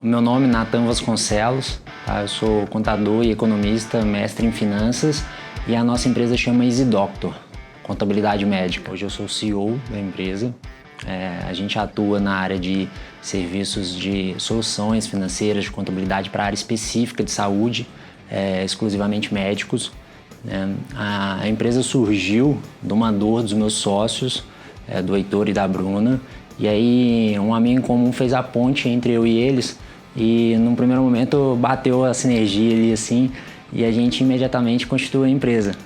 O meu nome é Nathan Vasconcelos, tá? Eu sou contador e economista, mestre em finanças e a nossa empresa chama EasyDoctor, Contabilidade Médica. Hoje eu sou o CEO da empresa. A gente atua na área de serviços de soluções financeiras de contabilidade para a área específica de saúde, exclusivamente médicos. A empresa surgiu de uma dor dos meus sócios, do Heitor e da Bruna, e aí um amigo em comum fez a ponte entre eu e eles e num primeiro momento bateu a sinergia ali assim e a gente imediatamente constituiu a empresa.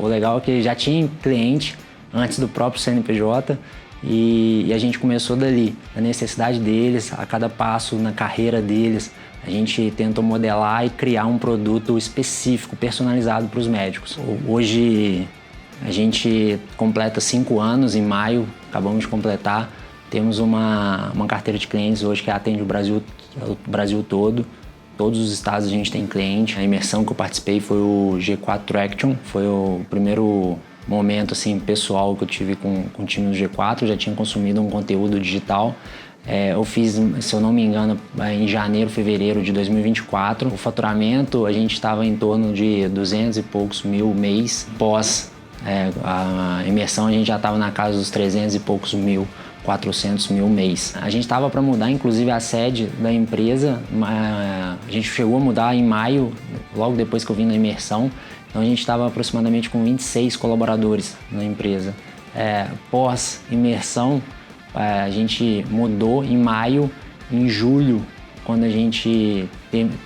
O legal é que já tinha cliente antes do próprio CNPJ e a gente começou dali, a necessidade deles, a cada passo na carreira deles, a gente tentou modelar e criar um produto específico, personalizado para os médicos. Hoje a gente completa 5 anos, em maio, acabamos de completar. Temos uma carteira de clientes hoje que atende o Brasil todo. Todos os estados a gente tem cliente. A imersão que eu participei foi o G4 Traction. Foi o primeiro momento assim, pessoal que eu tive com o time do G4. Eu já tinha consumido um conteúdo digital. Eu fiz, se eu não me engano, em janeiro, fevereiro de 2024. O faturamento, a gente estava em torno de 200 e poucos mil mês. Pós a imersão, a gente já estava na casa dos 300 e poucos mil. 400 mil mês. A gente estava para mudar, inclusive, a sede da empresa. A gente chegou a mudar em maio, logo depois que eu vim na imersão. Então a gente estava aproximadamente com 26 colaboradores na empresa. Pós-imersão, a gente mudou em maio. Em julho, quando a gente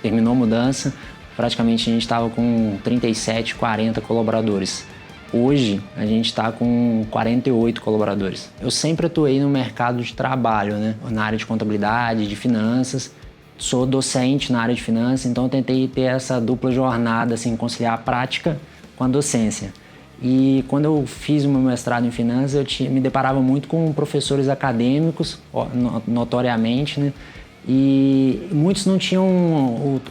terminou a mudança, praticamente a gente estava com 37, 40 colaboradores. Hoje, a gente está com 48 colaboradores. Eu sempre atuei no mercado de trabalho, né? Na área de contabilidade, de finanças. Sou docente na área de finanças, então eu tentei ter essa dupla jornada, assim, conciliar a prática com a docência. E quando eu fiz o meu mestrado em finanças, me deparava muito com professores acadêmicos, notoriamente, né? E muitos não tinham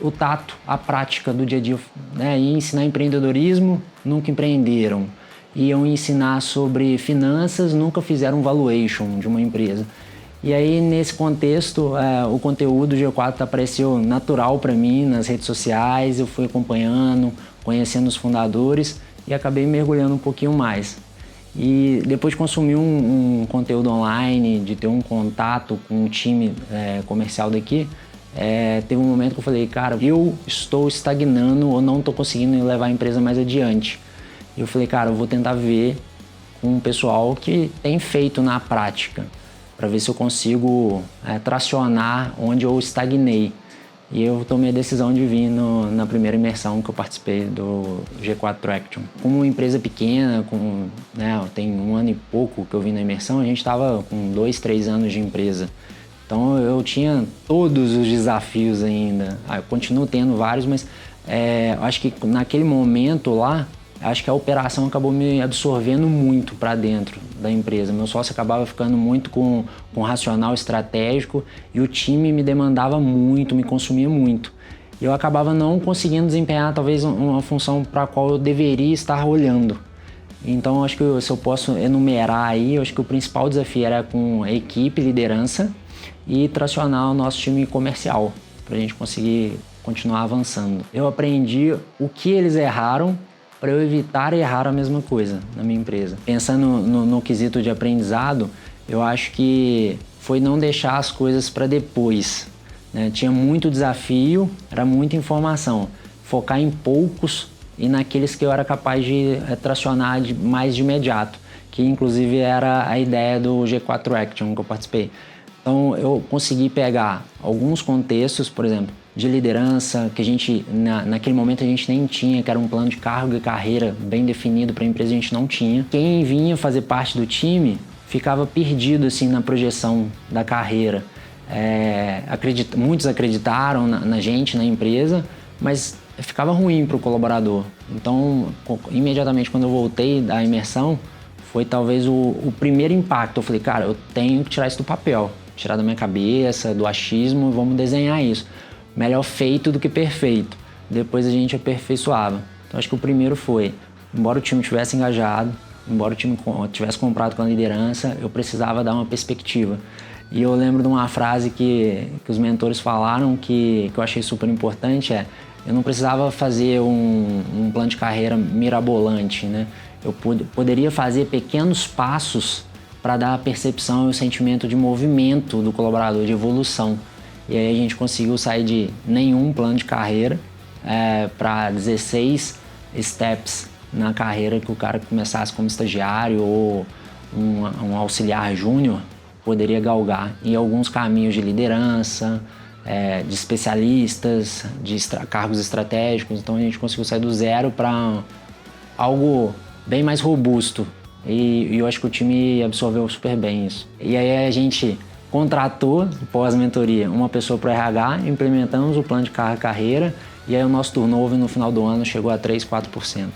o tato, a prática do dia a dia, né? Ia ensinar empreendedorismo, nunca empreenderam. Iam ensinar sobre finanças, nunca fizeram valuation de uma empresa. E aí, nesse contexto, o conteúdo do G4 apareceu natural para mim nas redes sociais, eu fui acompanhando, conhecendo os fundadores e acabei mergulhando um pouquinho mais. E depois de consumir um conteúdo online, de ter um contato com o time comercial daqui, teve um momento que eu falei, cara, eu estou estagnando ou não estou conseguindo levar a empresa mais adiante. E eu falei, cara, eu vou tentar ver com um pessoal que tem feito na prática, para ver se eu consigo tracionar onde eu estagnei. E eu tomei a decisão de vir na primeira imersão que eu participei do G4 Traction. Como uma empresa pequena, tem 1 ano e pouco que eu vim na imersão, a gente estava com 2, 3 anos de empresa. Então eu tinha todos os desafios ainda. Eu continuo tendo vários, mas eu acho que naquele momento lá, acho que a operação acabou me absorvendo muito para dentro da empresa. Meu sócio acabava ficando muito com racional estratégico e o time me demandava muito, me consumia muito. E eu acabava não conseguindo desempenhar talvez uma função para a qual eu deveria estar olhando. Então acho que se eu posso enumerar aí, eu acho que o principal desafio era com a equipe, liderança e tracionar o nosso time comercial para a gente conseguir continuar avançando. Eu aprendi o que eles erraram para eu evitar errar a mesma coisa na minha empresa. Pensando no quesito de aprendizado, eu acho que foi não deixar as coisas para depois, né? Tinha muito desafio, era muita informação. Focar em poucos e naqueles que eu era capaz de tracionar mais de imediato, que inclusive era a ideia do G4 Action que eu participei. Então eu consegui pegar alguns contextos, por exemplo, de liderança, que a gente, naquele momento a gente nem tinha, que era um plano de cargo e carreira bem definido para a empresa, a gente não tinha. Quem vinha fazer parte do time ficava perdido assim, na projeção da carreira. Muitos acreditaram na gente, na empresa, mas ficava ruim para o colaborador. Então, imediatamente quando eu voltei da imersão, foi talvez o primeiro impacto. Eu falei, cara, eu tenho que tirar isso do papel, tirar da minha cabeça, do achismo, vamos desenhar isso. Melhor feito do que perfeito. Depois a gente aperfeiçoava. Então acho que o primeiro foi, embora o time tivesse engajado, embora o time tivesse comprado com a liderança, eu precisava dar uma perspectiva. E eu lembro de uma frase que os mentores falaram que eu achei super importante, eu não precisava fazer um plano de carreira mirabolante, né? Eu poderia fazer pequenos passos para dar a percepção e o sentimento de movimento do colaborador, de evolução. E aí a gente conseguiu sair de nenhum plano de carreira para 16 steps na carreira, que o cara começasse como estagiário ou um auxiliar júnior poderia galgar em alguns caminhos de liderança, de especialistas, de cargos estratégicos. Então a gente conseguiu sair do zero para algo bem mais robusto e eu acho que o time absorveu super bem isso. E aí a gente contratou, pós-mentoria, uma pessoa para o RH, implementamos o plano de carreira e aí o nosso turnover no final do ano chegou a 3, 4%.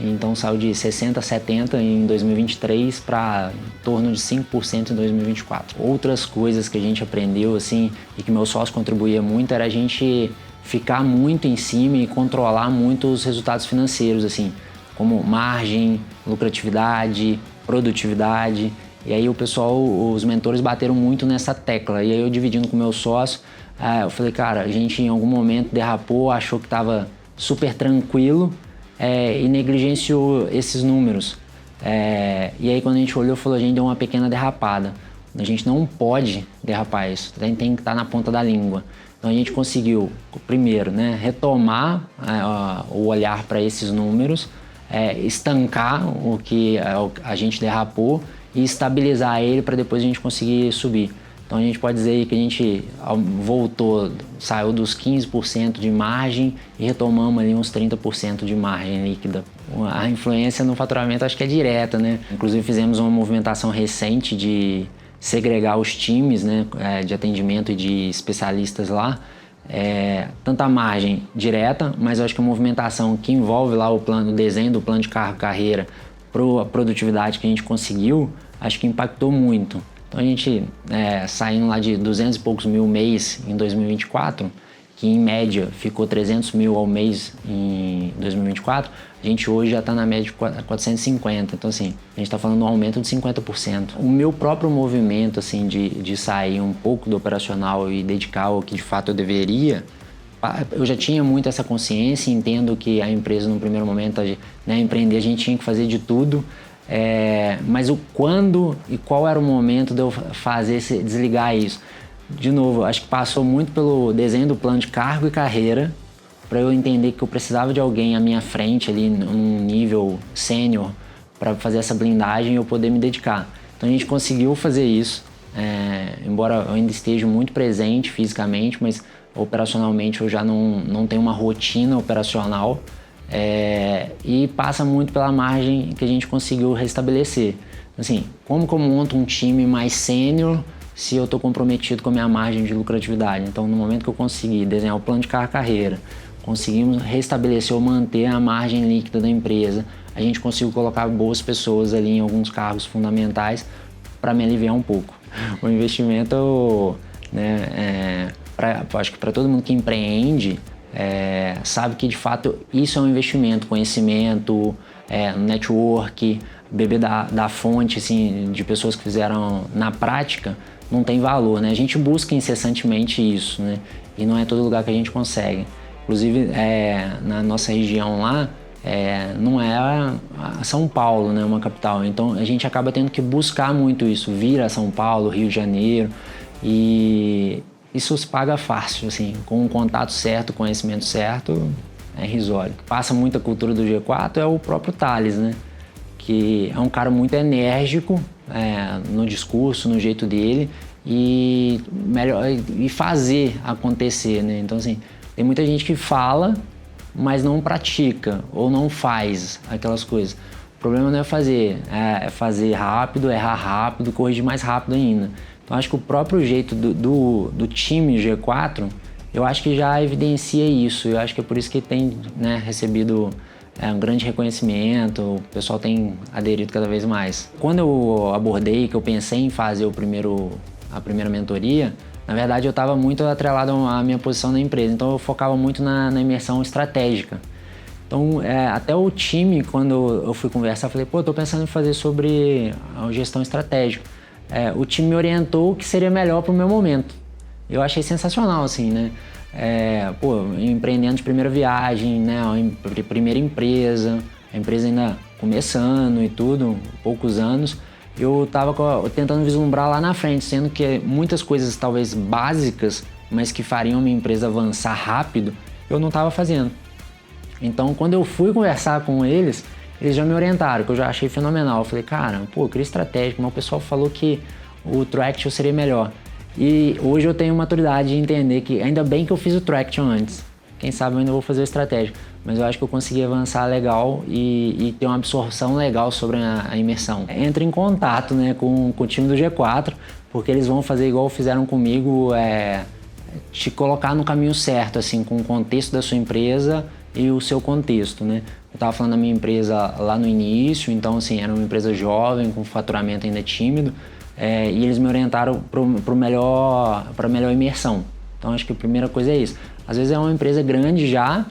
Então saiu de 60 a 70 em 2023 para em torno de 5% em 2024. Outras coisas que a gente aprendeu assim e que meu sócio contribuía muito era a gente ficar muito em cima e controlar muito os resultados financeiros, assim, como margem, lucratividade, produtividade. E aí o pessoal, os mentores bateram muito nessa tecla. E aí eu dividindo com meu sócio, eu falei, cara, a gente em algum momento derrapou, achou que estava super tranquilo, e negligenciou esses números. E aí quando a gente olhou, falou, a gente deu uma pequena derrapada. A gente não pode derrapar isso, a gente tem que estar na ponta da língua. Então a gente conseguiu, primeiro, né, retomar o olhar para esses números, estancar o que a gente derrapou e estabilizar ele para depois a gente conseguir subir. Então a gente pode dizer que a gente voltou, saiu dos 15% de margem e retomamos ali uns 30% de margem líquida. A influência no faturamento acho que é direta, né? Inclusive fizemos uma movimentação recente de segregar os times, né, de atendimento e de especialistas lá. Tanto a margem direta, mas eu acho que a movimentação que envolve lá o desenho do plano de carreira para a produtividade que a gente conseguiu, acho que impactou muito. Então a gente, saindo lá de 200 e poucos mil mês em 2024, que em média ficou 300 mil ao mês em 2024, a gente hoje já está na média de 450. Então assim, a gente está falando de um aumento de 50%. O meu próprio movimento assim, de sair um pouco do operacional e dedicar ao que de fato eu deveria, eu já tinha muito essa consciência, entendo que a empresa no primeiro momento, né, empreender, a gente tinha que fazer de tudo. Mas o quando e qual era o momento de eu desligar isso? De novo, acho que passou muito pelo desenho do plano de cargo e carreira, para eu entender que eu precisava de alguém à minha frente, ali num nível sênior, para fazer essa blindagem e eu poder me dedicar. Então a gente conseguiu fazer isso, embora eu ainda esteja muito presente fisicamente, mas operacionalmente eu já não tenho uma rotina operacional. E passa muito pela margem que a gente conseguiu restabelecer. Assim, como que eu monto um time mais sênior se eu estou comprometido com a minha margem de lucratividade? Então, no momento que eu consegui desenhar o plano de carreira, conseguimos restabelecer ou manter a margem líquida da empresa, a gente conseguiu colocar boas pessoas ali em alguns cargos fundamentais para me aliviar um pouco. O investimento, né, acho que para todo mundo que empreende, sabe que de fato isso é um investimento, conhecimento, network, beber da fonte assim, de pessoas que fizeram na prática, não tem valor, né? A gente busca incessantemente isso, né? E não é todo lugar que a gente consegue. Inclusive na nossa região lá, não é a São Paulo, né, uma capital, então a gente acaba tendo que buscar muito isso, vir a São Paulo, Rio de Janeiro, e isso se paga fácil, assim, com o contato certo, conhecimento certo, é irrisório. Passa muita cultura do G4 é o próprio Thales, né? Que é um cara muito enérgico no discurso, no jeito dele e fazer acontecer, né? Então, assim, tem muita gente que fala, mas não pratica ou não faz aquelas coisas. O problema não é fazer, é fazer rápido, errar rápido, corrigir mais rápido ainda. Então acho que o próprio jeito do time G4, eu acho que já evidencia isso. Eu acho que é por isso que tem, né, recebido um grande reconhecimento, o pessoal tem aderido cada vez mais. Quando eu abordei, que eu pensei em fazer a primeira mentoria, na verdade eu estava muito atrelado à minha posição na empresa, então eu focava muito na imersão estratégica. Então, até o time, quando eu fui conversar, eu falei, estou pensando em fazer sobre a gestão estratégica. o time me orientou o que seria melhor para o meu momento. Eu achei sensacional, assim, né? Empreendendo de primeira viagem, né? Primeira empresa, a empresa ainda começando e tudo, poucos anos. Eu estava tentando vislumbrar lá na frente, sendo que muitas coisas talvez básicas, mas que fariam a minha empresa avançar rápido, eu não estava fazendo. Então, quando eu fui conversar com eles já me orientaram, que eu já achei fenomenal. Eu falei, cara, eu queria estratégico, mas o pessoal falou que o Traction seria melhor. E hoje eu tenho maturidade de entender que ainda bem que eu fiz o Traction antes. Quem sabe eu ainda vou fazer o estratégico. Mas eu acho que eu consegui avançar legal e ter uma absorção legal sobre a imersão. Entre em contato, né, com o time do G4, porque eles vão fazer igual fizeram comigo, te colocar no caminho certo, assim, com o contexto da sua empresa e o seu contexto, né? Eu estava falando da minha empresa lá no início, então assim, era uma empresa jovem, com faturamento ainda tímido, e eles me orientaram para a melhor imersão. Então acho que a primeira coisa é isso. Às vezes é uma empresa grande já,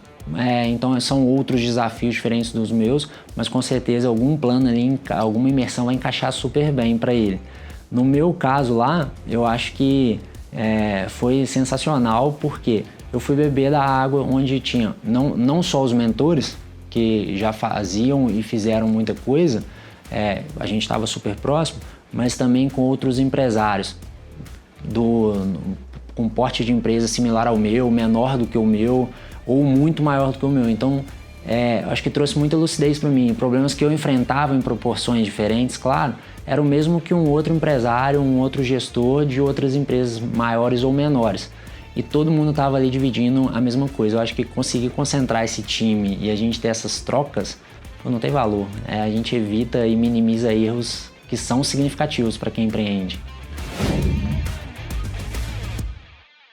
então são outros desafios diferentes dos meus, mas com certeza algum plano ali, alguma imersão vai encaixar super bem para ele. No meu caso lá, eu acho que foi sensacional, porque eu fui beber da água onde tinha não só os mentores, que já faziam e fizeram muita coisa, a gente estava super próximo, mas também com outros empresários com porte de empresa similar ao meu, menor do que o meu, ou muito maior do que o meu. Então, acho que trouxe muita lucidez para mim. Problemas que eu enfrentava em proporções diferentes, claro, era o mesmo que um outro empresário, um outro gestor de outras empresas maiores ou menores. E todo mundo estava ali dividindo a mesma coisa. Eu acho que conseguir concentrar esse time e a gente ter essas trocas, não tem valor. A gente evita e minimiza erros que são significativos para quem empreende.